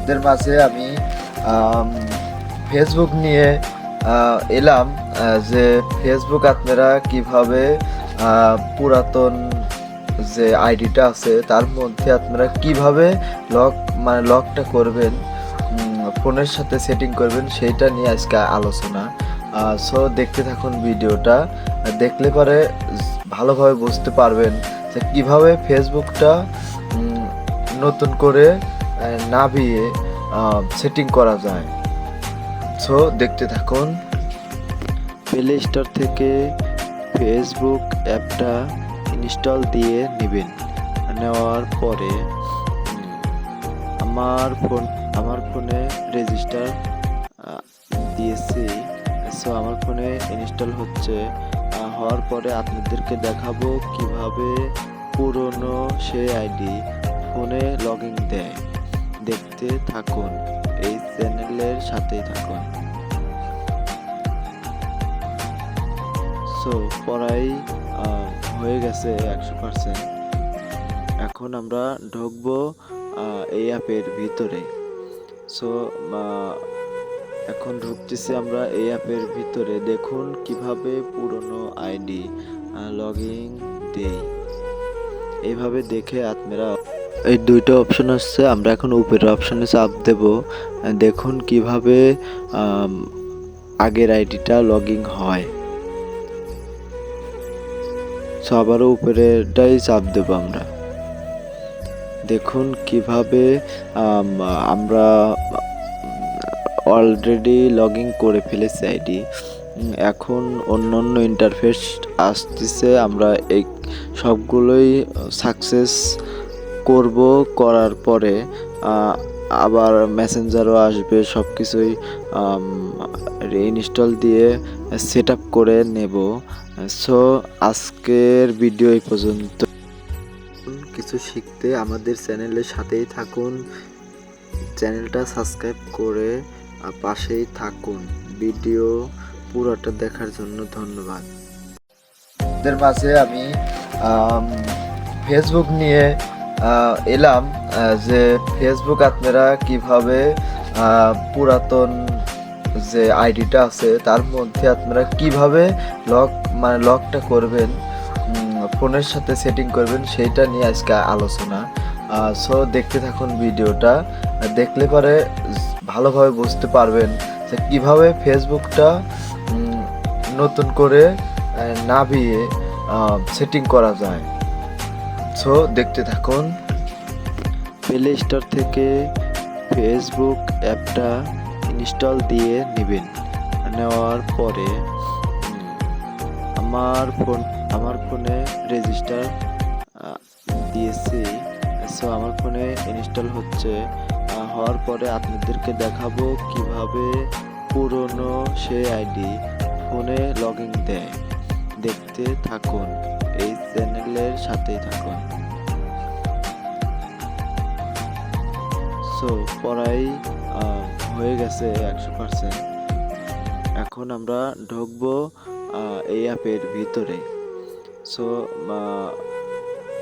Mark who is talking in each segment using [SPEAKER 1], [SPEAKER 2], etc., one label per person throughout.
[SPEAKER 1] দের মাঝে আমি ফেসবুক নিয়ে এলাম যে ফেসবুক আপনারা কিভাবে পুরাতন যে আইডিটা আছে তার মধ্যে আপনারা কিভাবে লকটা করবেন, ফোনের সাথে সেটিং করবেন, সেইটা নিয়ে আজকে আলোচনা। সো দেখতে থাকুন ভিডিওটা, দেখলে পরে ভালোভাবে বুঝতে পারবেন যে কিভাবে ফেসবুকটা নতুন করে নাভিয়ে সেটিং করা যায়। সো দেখতে থাকুন। প্লে স্টোর থেকে ফেসবুক অ্যাপটা ইনস্টল দিয়ে নেবেন। নেওয়ার পরে আমার ফোনে রেজিস্টার দিয়েছি। সো আমার ফোনে ইনস্টল হচ্ছে। হওয়ার পরে আপনাদেরকে দেখাবো কিভাবে পুরনো সেই আইডি ফোনে লগ ইন দেয়। দেখতে থাকুন, এই চ্যানেলের সাথেই থাকুন। সো পড়াই হয়ে গেছে 100%। এখন আমরা ঢুকবো এই অ্যাপের ভিতরে। সো এখন ঢুকতেছি আমরা এই অ্যাপের ভিতরে। দেখুন কিভাবে পুরনো আইডি লগ ইন দেই। এইভাবে দেখে আপনারা এই দুইটা অপশন আসছে, আমরা এখন উপরের অপশনে চাপ দেব। দেখুন কিভাবে আগের আইডিটা লগ ইন হয়। সো আবারও উপরেরটাই চাপ দেব আমরা। দেখুন কিভাবে আমরা অলরেডি লগ ইন করে ফেলেছি আইডি। এখন অন্য ইন্টারফেস আসতেছে, আমরা এই সবগুলোই সাকসেস করব। করার পরে আবার মেসেঞ্জারও আসবে, সব কিছুই রিইনস্টল দিয়ে সেট আপ করে নেব। সো আজকের ভিডিও এই পর্যন্ত। কিছু শিখতে আমাদের চ্যানেলের সাথেই থাকুন, চ্যানেলটা সাবস্ক্রাইব করে পাশেই থাকুন। ভিডিও পুরোটা দেখার জন্য ধন্যবাদ। দের মাঝে আমি ফেসবুক নিয়ে এলাম যে ফেসবুক আপনারা কিভাবে পুরাতন যে আইডিটা আছে তার মধ্যে আপনারা কিভাবে লকটা করবেন, ফোনের সাথে সেটিং করবেন, সেইটা নিয়ে আজকে আলোচনা। সো দেখতে থাকুন ভিডিওটা, দেখলে পরে ভালোভাবে বুঝতে পারবেন যে কিভাবে ফেসবুকটা নতুন করে নাভিয়ে সেটিং করা যায়। সো দেখতে থাকুন। প্লে স্টোর থেকে ফেসবুক অ্যাপটা ইনস্টল দিয়ে নেবেন। নেওয়ার পরে আমার ফোনে রেজিস্টার দিয়েছি। সো আমার ফোনে ইনস্টল হচ্ছে। হওয়ার পরে আপনাদেরকে দেখাবো কিভাবে পুরনো সেই আইডি ফোনে লগ ইন দেয়। দেখতে থাকুন, এই চ্যানেলের সাথেই থাকুন। সো পড়াই হয়ে গেছে 100%। এখন আমরা ঢুকবো এই অ্যাপের ভিতরে। সো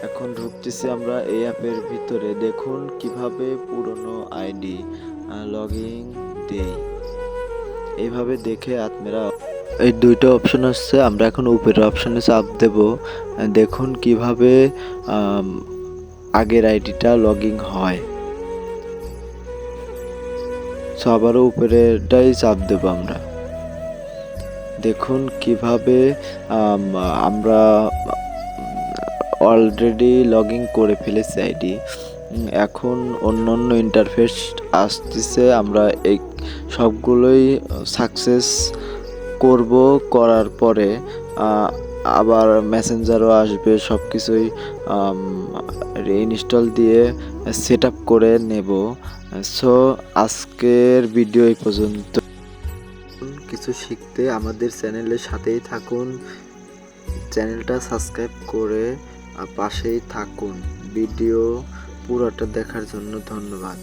[SPEAKER 1] এখন ঢুকতেছি আমরা এই অ্যাপের ভিতরে। দেখুন কিভাবে পুরনো আইডি লগ ইন দেই। এইভাবে দেখে আপনারা এই দুইটা অপশন আসছে, আমরা এখন উপরের অপশনে চাপ দেব। দেখুন কিভাবে আগের আইডিটা লগ ইন হয়। সো আবারও উপরেরটাই চাপ দেব আমরা। দেখুন কিভাবে আমরা অলরেডি লগ ইন করে ফেলেছি আইডি। এখন অন্য ইন্টারফেস আসতেছে, আমরা এই সবগুলোই সাকসেস করব। করার পরে আবার মেসেঞ্জারও আসবে, সব কিছুই রিইনস্টল দিয়ে সেট আপ করে নেব। সো আজকের ভিডিও এই পর্যন্ত। কিছু শিখতে আমাদের চ্যানেলের সাথেই থাকুন, চ্যানেলটা সাবস্ক্রাইব করে পাশেই থাকুন। ভিডিও পুরোটা দেখার জন্য ধন্যবাদ।